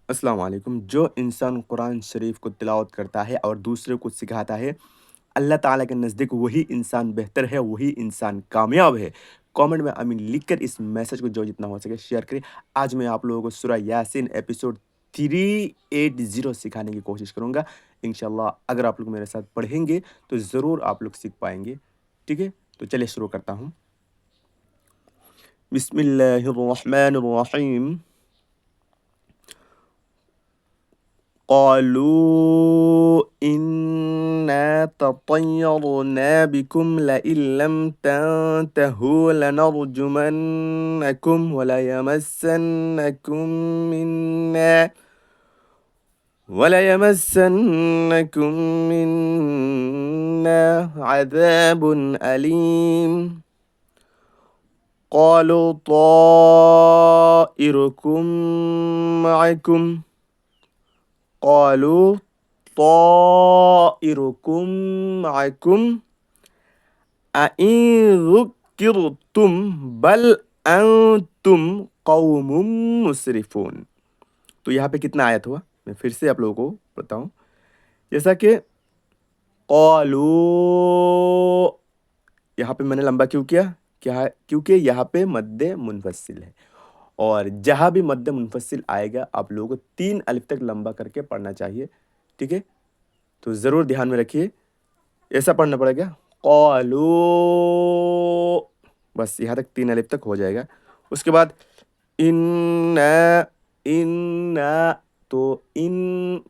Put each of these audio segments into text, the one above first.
السلام علیکم۔ جو انسان قرآن شریف کو تلاوت کرتا ہے اور دوسرے کو سکھاتا ہے، اللہ تعالیٰ کے نزدیک وہی انسان بہتر ہے، وہی انسان کامیاب ہے۔ کامنٹ میں آمین لکھ کر اس میسج کو جو جتنا ہو سکے شیئر کریں۔ آج میں آپ لوگوں کو سورہ یاسین ایپیسوڈ 380 سکھانے کی کوشش کروں گا۔ انشاءاللہ اگر آپ لوگ میرے ساتھ پڑھیں گے تو ضرور آپ لوگ سیکھ پائیں گے، ٹھیک ہے؟ تو چلیے شروع کرتا ہوں۔ بسم اللہ الرحمن الرحیم۔ قالوا إنا تطيرنا بكم لئن لم تنتهوا لنرجمنكم وليمسنكم منا عذاب أليم. قالوا طائركم معكم قالوا طائركم معكم أئن ذكرتم بل أنتم قوم مسرفون۔ تو یہاں پہ کتنا آیت ہوا؟ میں پھر سے آپ لوگوں کو بتاؤں، جیسا کہ قالو، یہاں پہ میں نے لمبا کیوں کیا؟ کیونکہ یہاں پہ مد منفصل ہے، اور جہاں بھی مد منفصل آئے گا آپ لوگوں کو 3 الف تک لمبا کر کے پڑھنا چاہیے، ٹھیک ہے؟ تو ضرور دھیان میں رکھیے، ایسا پڑھنا پڑے گا قالو، بس یہاں تک 3 الف تک ہو جائے گا۔ اس کے بعد ان تو ان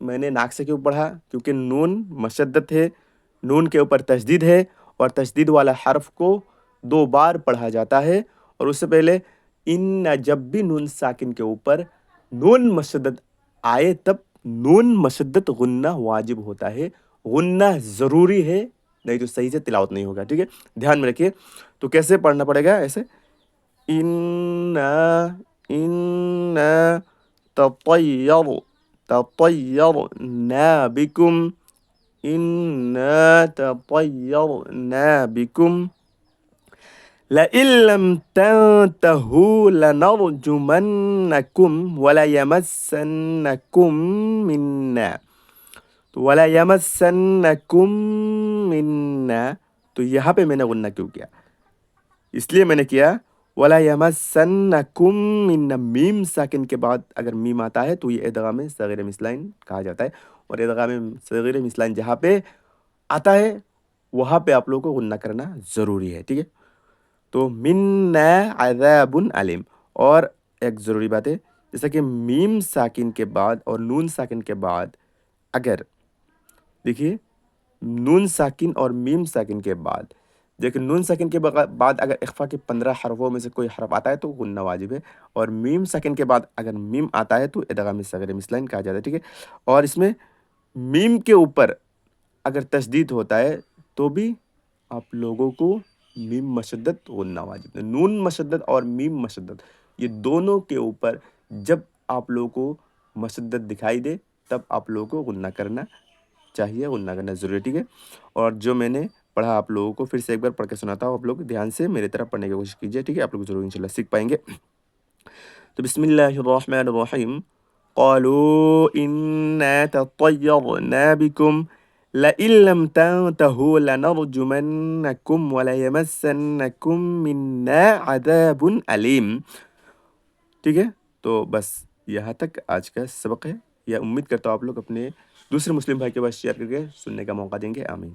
میں نے ناک سے کیوں پڑھا؟ کیونکہ نون مشدت ہے، نون کے اوپر تشدید ہے، اور تشدید والا حرف کو 2 بار پڑھا جاتا ہے، اور اس سے پہلے ان جب بھی نون ساکن کے اوپر نون مشدد آئے تب نون مشدد غنہ واجب ہوتا ہے، غنہ ضروری ہے، نہیں تو صحیح سے تلاوت نہیں ہوگا، ٹھیک ہے؟ دھیان میں رکھیے۔ تو کیسے پڑھنا پڑے گا؟ ایسے ان تطیرنا بکم لئن لم تنتهوا لنرجمنكم وليمسنكم منا، تو یہاں پہ میں نے غنہ کیوں کیا؟ اس لیے میں نے کیا وَلَيَمَسَّنَّكُم مِّنَّا، میم ساکن کے بعد اگر میم آتا ہے تو یہ ادغام صغیر مثلین کہا جاتا ہے، اور ادغام صغیر مثلین جہاں پہ آتا ہے وہاں پہ آپ لوگوں کو غنہ کرنا ضروری ہے، ٹھیک ہے؟ تو مِنَّا عَذَابٌ علیم، اور ایک ضروری بات ہے، جیسا کہ میم ساکن کے بعد اور نون ساکن کے بعد اگر دیکھیے نون ساکن اور میم ساکن کے بعد، لیکن نون ساکن کے بعد اگر اخفا کے 15 حرفوں میں سے کوئی حرف آتا ہے تو غنہ واجب ہے، اور میم ساکن کے بعد اگر میم آتا ہے تو ادغام صغیر مثلین کہا جاتا ہے، ٹھیک ہے؟ اور اس میں میم کے اوپر اگر تشدید ہوتا ہے تو بھی آپ لوگوں کو میم مشدد غنہ واجب ہے۔ نون مشدد اور میم مشدد یہ دونوں کے اوپر جب آپ لوگوں کو مشدد دکھائی دے تب آپ لوگوں کو غنہ کرنا چاہیے، غنہ کرنا ضروری ہے، ٹھیک ہے؟ اور جو میں نے پڑھا آپ لوگوں کو پھر سے ایک بار پڑھ کے سناتا ہوں، آپ لوگ دھیان سے میری طرف پڑھنے کی کوشش کیجیے، ٹھیک ہے؟ آپ لوگ ضرور انشاءاللہ سیکھ پائیں گے۔ تو بسم اللہ الرحمن الرحیم۔ قالوا إنا تطيرنا بكم لئن لم تنتهوا لنرجمنكم وليمسنكم منا عذاب علیم، ٹھیک ہے؟ تو بس یہاں تک آج کا سبق ہے، یا امید کرتا ہوں آپ لوگ اپنے دوسرے مسلم بھائی کے پاس شیئر کر کے سننے کا موقع دیں گے۔ آمین۔